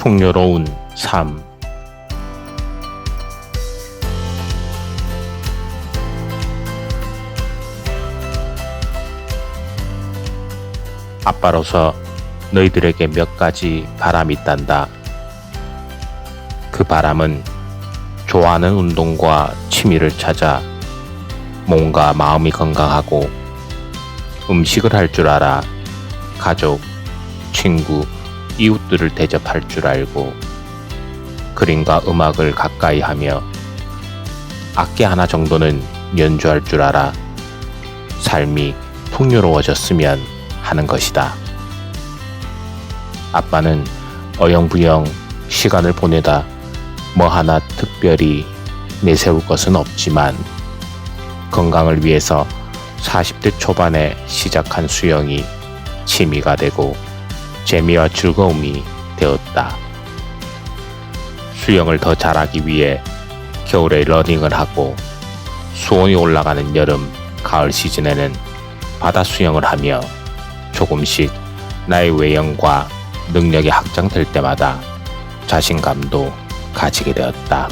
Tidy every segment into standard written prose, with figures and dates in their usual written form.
풍요로운 삶. 아빠로서 너희들에게 몇 가지 바람이 있단다. 그 바람은 좋아하는 운동과 취미를 찾아 몸과 마음이 건강하고 음식을 할 줄 알아 가족, 친구, 이웃들을 대접할 줄 알고 그림과 음악을 가까이 하며 악기 하나 정도는 연주할 줄 알아 삶이 풍요로워졌으면 하는 것이다. 아빠는 어영부영 시간을 보내다 뭐 하나 특별히 내세울 것은 없지만 건강을 위해서 40대 초반에 시작한 수영이 취미가 되고 재미와 즐거움이 되었다. 수영을 더 잘하기 위해 겨울에 러닝을 하고 수온이 올라가는 여름, 가을 시즌에는 바다 수영을 하며 조금씩 나의 외형과 능력이 확장될 때마다 자신감도 가지게 되었다.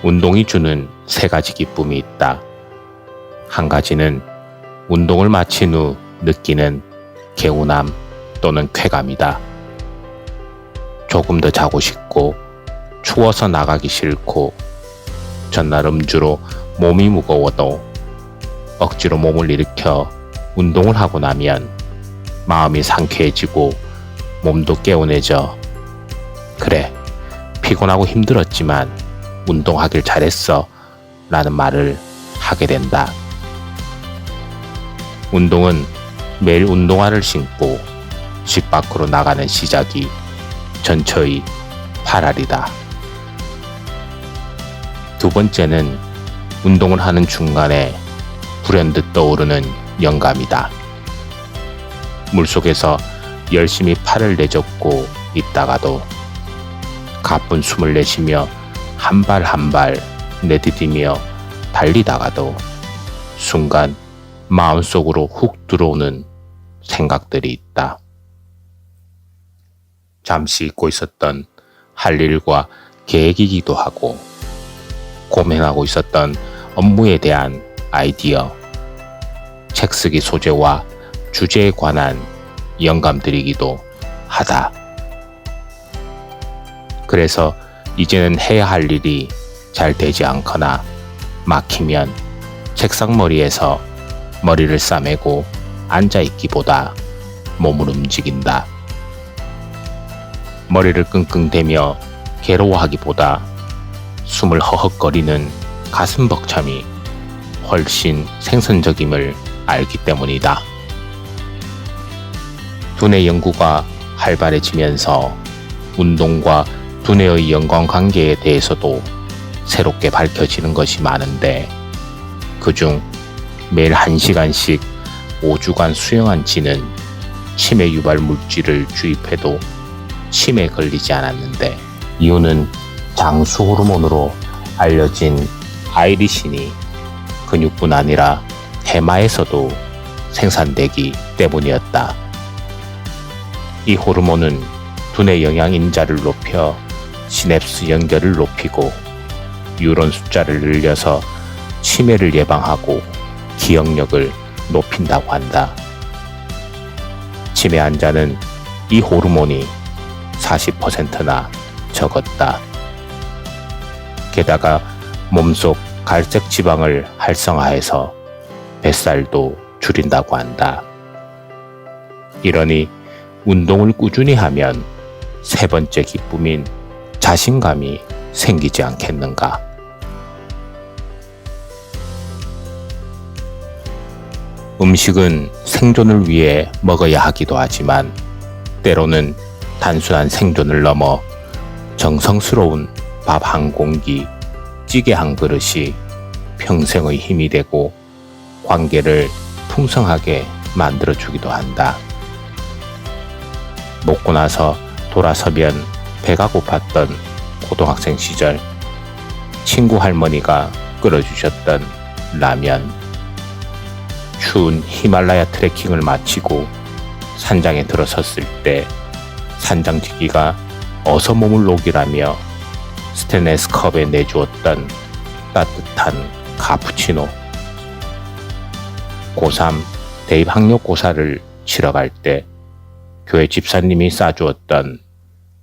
운동이 주는 세 가지 기쁨이 있다. 한 가지는 운동을 마친 후 느끼는 개운함 또는 쾌감이다. 조금 더 자고 싶고 추워서 나가기 싫고 전날 음주로 몸이 무거워도 억지로 몸을 일으켜 운동을 하고 나면 마음이 상쾌해지고 몸도 개운해져 그래, 피곤하고 힘들었지만 운동하길 잘했어 라는 말을 하게 된다. 운동은 매일 운동화를 신고 집 밖으로 나가는 시작이 전처의 8알이다. 두 번째는 운동을 하는 중간에 불현듯 떠오르는 영감이다. 물속에서 열심히 팔을 내젓고 있다가도 가쁜 숨을 내쉬며 한 발 한 발 내디디며 달리다가도 순간 마음속으로 훅 들어오는 생각들이 있다. 잠시 잊고 있었던 할 일과 계획이기도 하고 고민하고 있었던 업무에 대한 아이디어, 책 쓰기 소재와 주제에 관한 영감들이기도 하다. 그래서 이제는 해야 할 일이 잘 되지 않거나 막히면 책상머리에서 머리를 싸매고 앉아있기보다 몸을 움직인다. 머리를 끙끙대며 괴로워하기보다 숨을 허헉거리는 가슴 벅참이 훨씬 생선적임을 알기 때문이다. 두뇌 연구가 활발해지면서 운동과 두뇌의 연관관계에 대해서도 새롭게 밝혀지는 것이 많은데 그중 매일 1시간씩 5주간 수영한 쥐는 치매 유발 물질을 주입해도 치매에 걸리지 않았는데 이유는 장수 호르몬으로 알려진 아이리신이 근육뿐 아니라 해마에서도 생산되기 때문이었다. 이 호르몬은 두뇌 영양인자를 높여 시냅스 연결을 높이고 뉴런 숫자를 늘려서 치매를 예방하고 기억력을 높인다고 한다. 치매 환자는 이 호르몬이 40%나 적었다. 게다가 몸속 갈색 지방을 활성화해서 뱃살도 줄인다고 한다. 이러니 운동을 꾸준히 하면 세 번째 기쁨인 자신감이 생기지 않겠는가. 음식은 생존을 위해 먹어야 하기도 하지만 때로는 단순한 생존을 넘어 정성스러운 밥 한 공기, 찌개 한 그릇이 평생의 힘이 되고 관계를 풍성하게 만들어주기도 한다. 먹고 나서 돌아서면 배가 고팠던 고등학생 시절 친구 할머니가 끓여주셨던 라면, 추운 히말라야 트레킹을 마치고 산장에 들어섰을 때 산장지기가 어서 몸을 녹이라며 스테인레스 컵에 내주었던 따뜻한 카푸치노. 고3 대입 학력고사를 치러 갈 때 교회 집사님이 싸주었던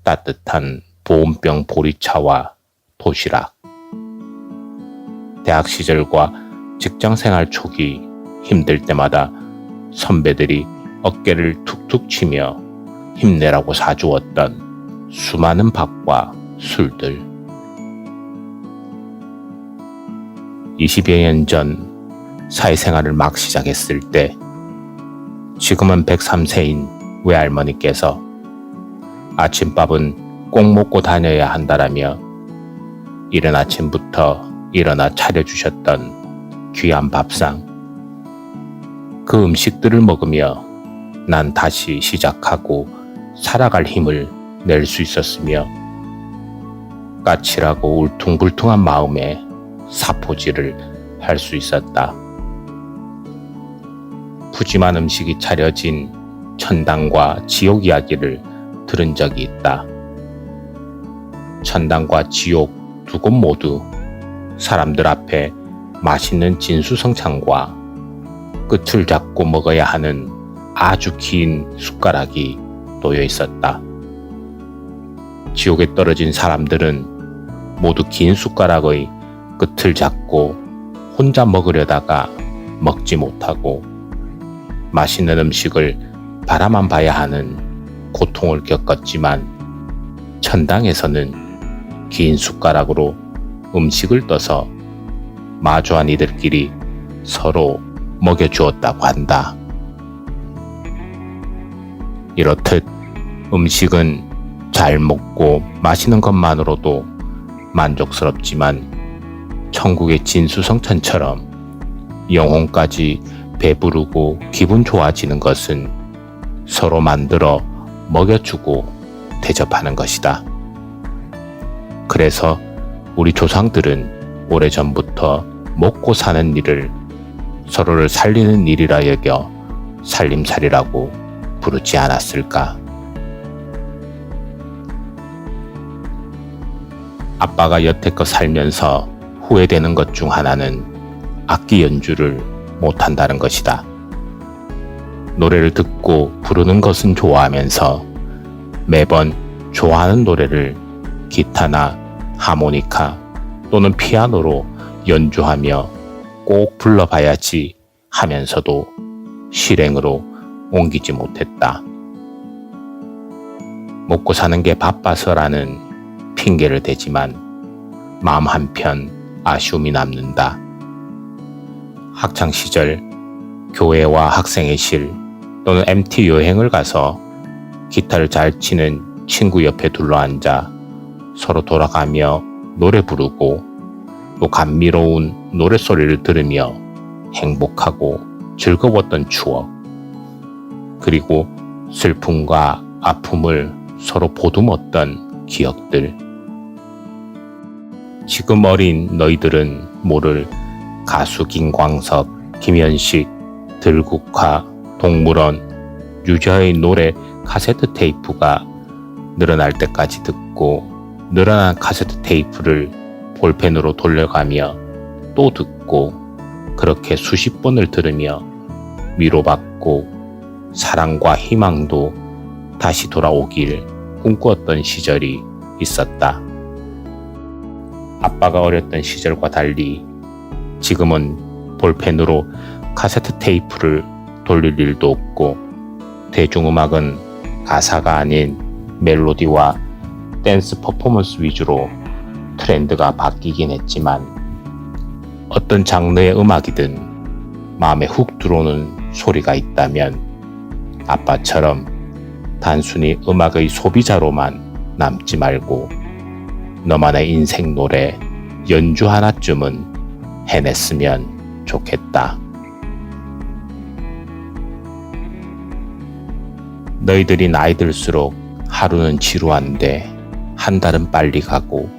따뜻한 보온병 보리차와 도시락. 대학 시절과 직장생활 초기 힘들 때마다 선배들이 어깨를 툭툭 치며 힘내라고 사주었던 수많은 밥과 술들. 20여 년 전 사회생활을 막 시작했을 때 지금은 103세인 외할머니께서 아침밥은 꼭 먹고 다녀야 한다라며 이른 아침부터 일어나 차려주셨던 귀한 밥상. 그 음식들을 먹으며 난 다시 시작하고 살아갈 힘을 낼 수 있었으며 까칠하고 울퉁불퉁한 마음에 사포질을 할 수 있었다. 푸짐한 음식이 차려진 천당과 지옥 이야기를 들은 적이 있다. 천당과 지옥 두 곳 모두 사람들 앞에 맛있는 진수성찬과 끝을 잡고 먹어야 하는 아주 긴 숟가락이 놓여 있었다. 지옥에 떨어진 사람들은 모두 긴 숟가락의 끝을 잡고 혼자 먹으려다가 먹지 못하고 맛있는 음식을 바라만 봐야 하는 고통을 겪었지만 천당에서는 긴 숟가락으로 음식을 떠서 마주한 이들끼리 서로 먹여주었다고 한다. 이렇듯 음식은 잘 먹고 마시는 것만으로도 만족스럽지만 천국의 진수성찬처럼 영혼까지 배부르고 기분 좋아지는 것은 서로 만들어 먹여주고 대접하는 것이다. 그래서 우리 조상들은 오래전부터 먹고 사는 일을 서로를 살리는 일이라 여겨 살림살이라고 부르지 않았을까? 아빠가 여태껏 살면서 후회되는 것 중 하나는 악기 연주를 못한다는 것이다. 노래를 듣고 부르는 것은 좋아하면서 매번 좋아하는 노래를 기타나 하모니카 또는 피아노로 연주하며 꼭 불러봐야지 하면서도 실행으로 옮기지 못했다. 먹고 사는 게 바빠서라는 핑계를 대지만 마음 한편 아쉬움이 남는다. 학창시절 교회와 학생회실 또는 MT 여행을 가서 기타를 잘 치는 친구 옆에 둘러앉아 서로 돌아가며 노래 부르고 또 감미로운 노랫소리를 들으며 행복하고 즐거웠던 추억, 그리고 슬픔과 아픔을 서로 보듬었던 기억들. 지금 어린 너희들은 모를 가수 김광석, 김현식, 들국화, 동물원, 유저의 노래 카세트 테이프가 늘어날 때까지 듣고 늘어난 카세트 테이프를 볼펜으로 돌려가며 또 듣고 그렇게 수십 번을 들으며 위로받고 사랑과 희망도 다시 돌아오길 꿈꾸었던 시절이 있었다. 아빠가 어렸던 시절과 달리 지금은 볼펜으로 카세트 테이프를 돌릴 일도 없고 대중음악은 가사가 아닌 멜로디와 댄스 퍼포먼스 위주로 트렌드가 바뀌긴 했지만 어떤 장르의 음악이든 마음에 훅 들어오는 소리가 있다면 아빠처럼 단순히 음악의 소비자로만 남지 말고 너만의 인생 노래 연주 하나쯤은 해냈으면 좋겠다. 너희들이 나이 들수록 하루는 지루한데 한 달은 빨리 가고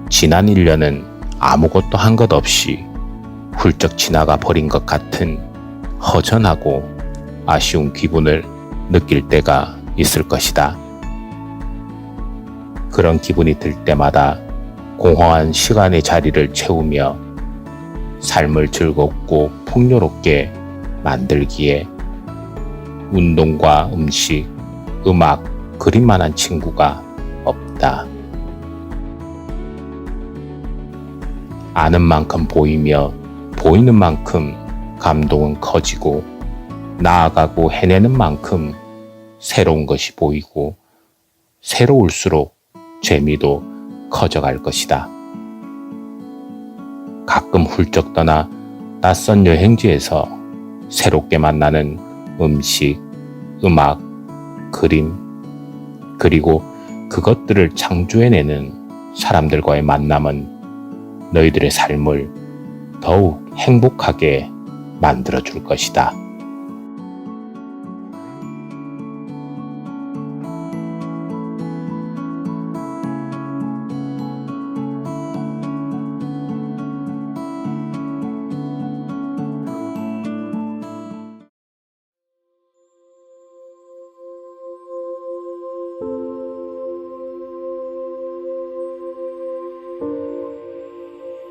지난 1년은 아무것도 한 것 없이 훌쩍 지나가 버린 것 같은 허전하고 아쉬운 기분을 느낄 때가 있을 것이다. 그런 기분이 들 때마다 공허한 시간의 자리를 채우며 삶을 즐겁고 풍요롭게 만들기에 운동과 음식, 음악, 그림만한 친구가 없다. 아는 만큼 보이며 보이는 만큼 감동은 커지고 나아가고 해내는 만큼 새로운 것이 보이고 새로울수록 재미도 커져갈 것이다. 가끔 훌쩍 떠나 낯선 여행지에서 새롭게 만나는 음식, 음악, 그림, 그리고 그것들을 창조해내는 사람들과의 만남은 너희들의 삶을 더욱 행복하게 만들어줄 것이다.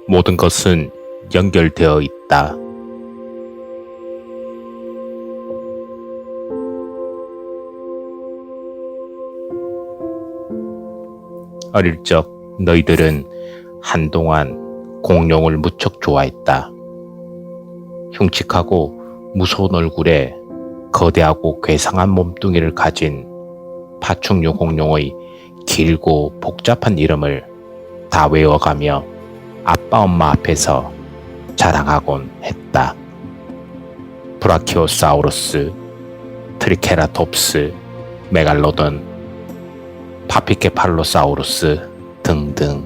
모든 것은 연결되어 있다. 어릴 적 너희들은 한동안 공룡을 무척 좋아했다. 흉측하고 무서운 얼굴에 거대하고 괴상한 몸뚱이를 가진 파충류 공룡의 길고 복잡한 이름을 다 외워가며 아빠 엄마 앞에서 자랑하곤 했다. 브라키오사우루스, 트리케라톱스, 메갈로돈, 파피케팔로사우루스 등등.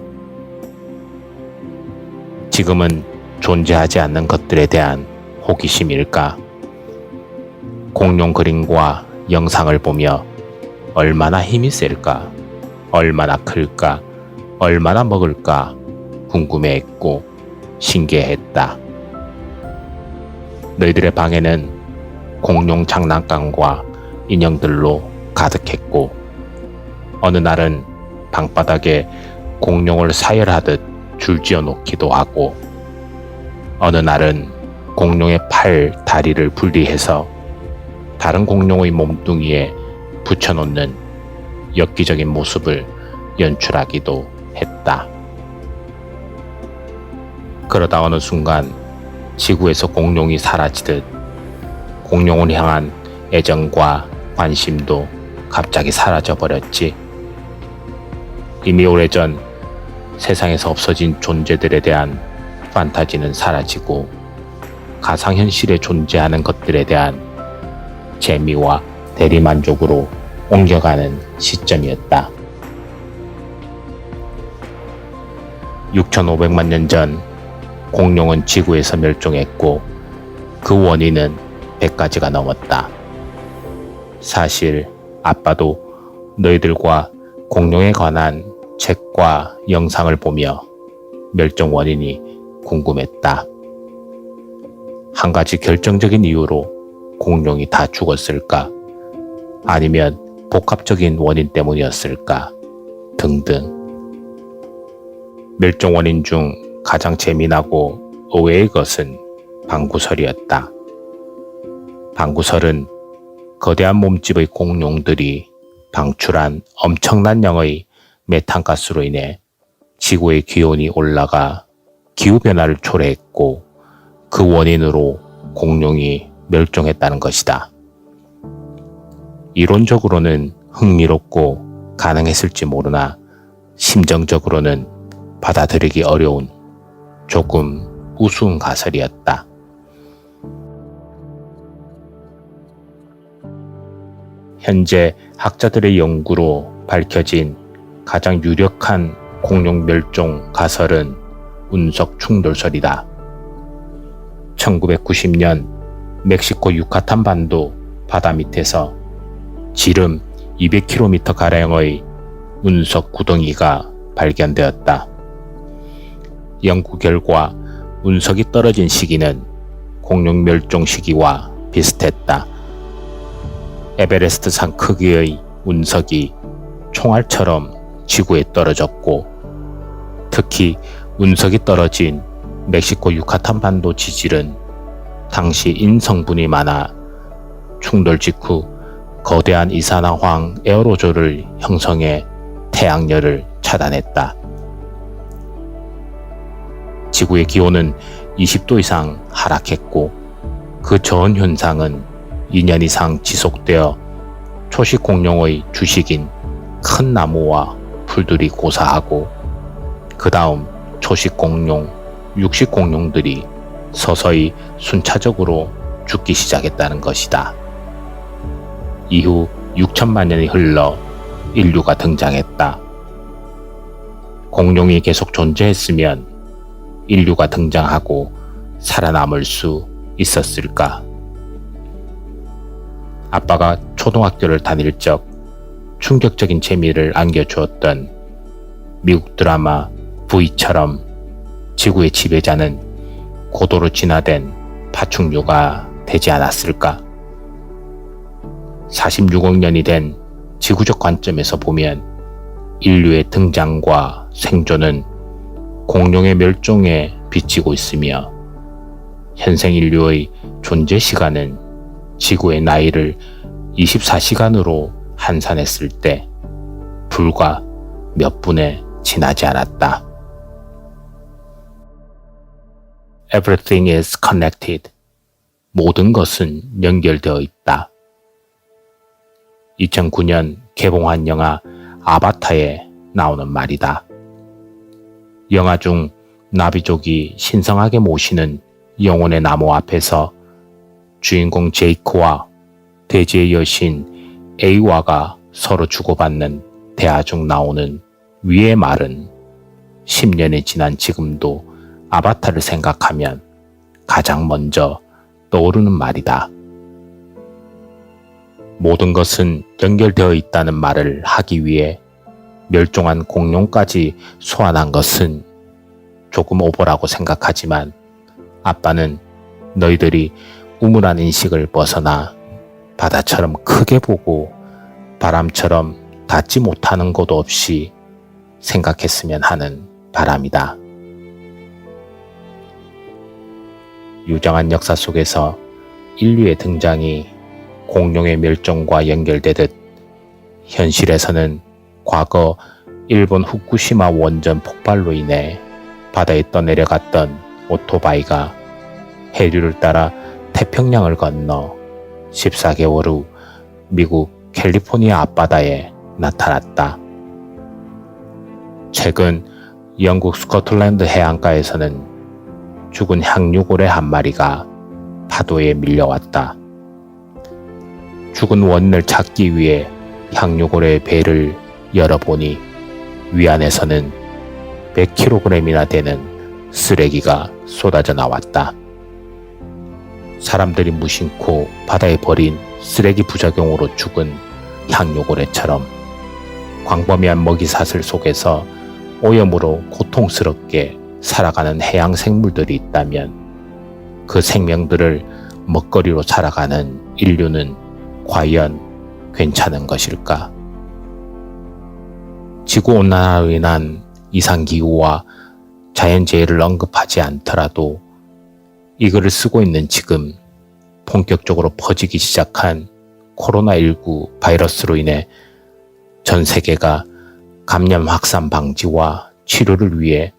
지금은 존재하지 않는 것들에 대한 호기심일까? 공룡 그림과 영상을 보며 얼마나 힘이 셀까? 얼마나 클까? 얼마나 먹을까? 궁금해했고 신기했다. 너희들의 방에는 공룡 장난감과 인형들로 가득했고 어느 날은 방바닥에 공룡을 사열하듯 줄지어 놓기도 하고 어느 날은 공룡의 팔, 다리를 분리해서 다른 공룡의 몸뚱이에 붙여놓는 엽기적인 모습을 연출하기도 했다. 그러다 어느 순간 지구에서 공룡이 사라지듯 공룡을 향한 애정과 관심도 갑자기 사라져버렸지. 이미 오래전 세상에서 없어진 존재들에 대한 판타지는 사라지고 가상현실에 존재하는 것들에 대한 재미와 대리만족으로 옮겨가는 시점이었다. 6,500만 년 전 공룡은 지구에서 멸종했고 그 원인은 100가지가 넘었다. 사실 아빠도 너희들과 공룡에 관한 책과 영상을 보며 멸종 원인이 궁금했다. 한 가지 결정적인 이유로 공룡이 다 죽었을까? 아니면 복합적인 원인 때문이었을까? 등등. 멸종 원인 중 가장 재미나고 의외의 것은 방구설이었다. 방구설은 거대한 몸집의 공룡들이 방출한 엄청난 양의 메탄가스로 인해 지구의 기온이 올라가 기후변화를 초래했고 그 원인으로 공룡이 멸종했다는 것이다. 이론적으로는 흥미롭고 가능했을지 모르나 심정적으로는 받아들이기 어려운 조금 우스운 가설이었다. 현재 학자들의 연구로 밝혀진 가장 유력한 공룡 멸종 가설은 운석 충돌설이다. 1990년 멕시코 유카탄 반도 바다 밑에서 지름 200km가량의 운석 구덩이가 발견되었다. 연구 결과 운석이 떨어진 시기는 공룡 멸종 시기와 비슷했다. 에베레스트 산 크기의 운석이 총알처럼 지구에 떨어졌고, 특히 운석이 떨어진 멕시코 유카탄 반도 지질은 당시 인성분이 많아 충돌 직후 거대한 이산화황 에어로졸을 형성해 태양열을 차단했다. 지구의 기온은 20도 이상 하락했고, 그 전 현상은 2년 이상 지속되어 초식 공룡의 주식인 큰 나무와 풀들이 고사하고, 그 다음 초식 공룡, 육식 공룡들이 서서히 순차적으로 죽기 시작했다는 것이다. 이후 6천만 년이 흘러 인류가 등장했다. 공룡이 계속 존재했으면 인류가 등장하고 살아남을 수 있었을까? 아빠가 초등학교를 다닐 적 충격적인 재미를 안겨주었던 미국 드라마 V처럼 지구의 지배자는 고도로 진화된 파충류가 되지 않았을까? 46억 년이 된 지구적 관점에서 보면 인류의 등장과 생존은 공룡의 멸종에 비치고 있으며, 현생 인류의 존재 시간은 지구의 나이를 24시간으로 환산했을 때 불과 몇 분에 지나지 않았다. Everything is connected. 모든 것은 연결되어 있다. 2009년 개봉한 영화 아바타에 나오는 말이다. 영화 중 나비족이 신성하게 모시는 영혼의 나무 앞에서 주인공 제이크와 대지의 여신 에이와가 서로 주고받는 대화 중 나오는 위의 말은 10년이 지난 지금도 아바타를 생각하면 가장 먼저 떠오르는 말이다. 모든 것은 연결되어 있다는 말을 하기 위해 멸종한 공룡까지 소환한 것은 조금 오버라고 생각하지만, 아빠는 너희들이 우물한 인식을 벗어나 바다처럼 크게 보고 바람처럼 닿지 못하는 곳 없이 생각했으면 하는 바람이다. 유정한 역사 속에서 인류의 등장이 공룡의 멸종과 연결되듯, 현실에서는 과거 일본 후쿠시마 원전 폭발로 인해 바다에 떠내려갔던 오토바이가 해류를 따라 태평양을 건너 14개월 후 미국 캘리포니아 앞바다에 나타났다. 최근 영국 스코틀랜드 해안가에서는 죽은 향유고래 한 마리가 파도에 밀려왔다. 죽은 원인을 찾기 위해 향유고래의 배를 열어보니 위안에서는 100kg이나 되는 쓰레기가 쏟아져 나왔다. 사람들이 무심코 바다에 버린 쓰레기 부작용으로 죽은 향유고래처럼 광범위한 먹이사슬 속에서 오염으로 고통스럽게 살아가는 해양 생물들이 있다면, 그 생명들을 먹거리로 살아가는 인류는 과연 괜찮은 것일까? 지구온난화로 인한 이상기후와 자연재해를 언급하지 않더라도 이 글을 쓰고 있는 지금 본격적으로 퍼지기 시작한 코로나19 바이러스로 인해 전 세계가 감염 확산 방지와 치료를 위해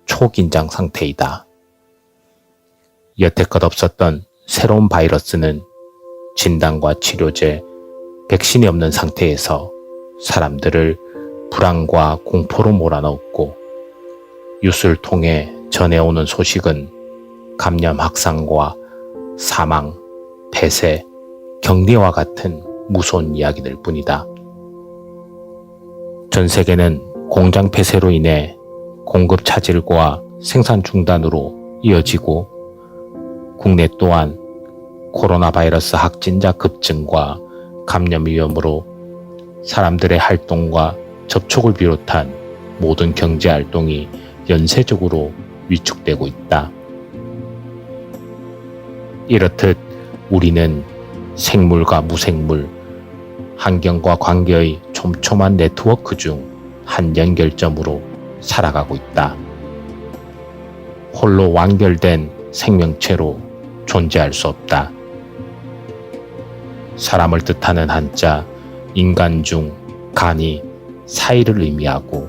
초긴장 상태이다. 여태껏 없었던 새로운 바이러스는 진단과 치료제, 백신이 없는 상태에서 사람들을 불안과 공포로 몰아넣었고, 뉴스를 통해 전해오는 소식은 감염 확산과 사망, 폐쇄, 격리와 같은 무서운 이야기들 뿐이다. 전 세계는 공장 폐쇄로 인해 공급 차질과 생산 중단으로 이어지고, 국내 또한 코로나 바이러스 확진자 급증과 감염 위험으로 사람들의 활동과 접촉을 비롯한 모든 경제 활동이 연쇄적으로 위축되고 있다. 이렇듯 우리는 생물과 무생물, 환경과 관계의 촘촘한 네트워크 중 한 연결점으로 살아가고 있다. 홀로 완결된 생명체로 존재할 수 없다. 사람을 뜻하는 한자 인간 중 간이 사이를 의미하고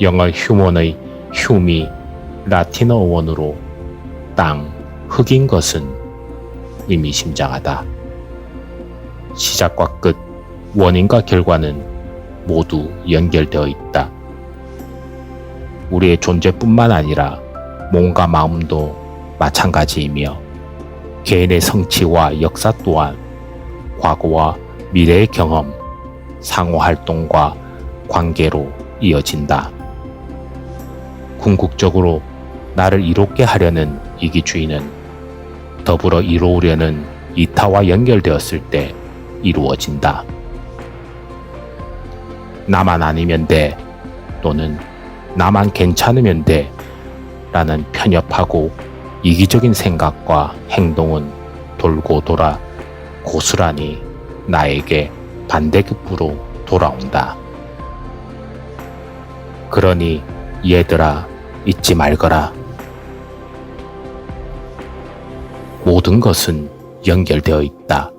영어 휴먼의 휴미 라틴어 원으로 땅, 흙인 것은 의미심장하다. 시작과 끝, 원인과 결과는 모두 연결되어 있다. 우리의 존재뿐만 아니라 몸과 마음도 마찬가지이며 개인의 성취와 역사 또한 과거와 미래의 경험, 상호활동과 관계로 이어진다. 궁극적으로 나를 이롭게 하려는 이기주의는 더불어 이루려는 이타와 연결되었을 때 이루어진다. 나만 아니면 돼 또는 나만 괜찮으면 돼 라는 편협하고 이기적인 생각과 행동은 돌고 돌아 고스란히 나에게 반대급부로 돌아온다. 그러니 얘들아 잊지 말거라. 모든 것은 연결되어 있다.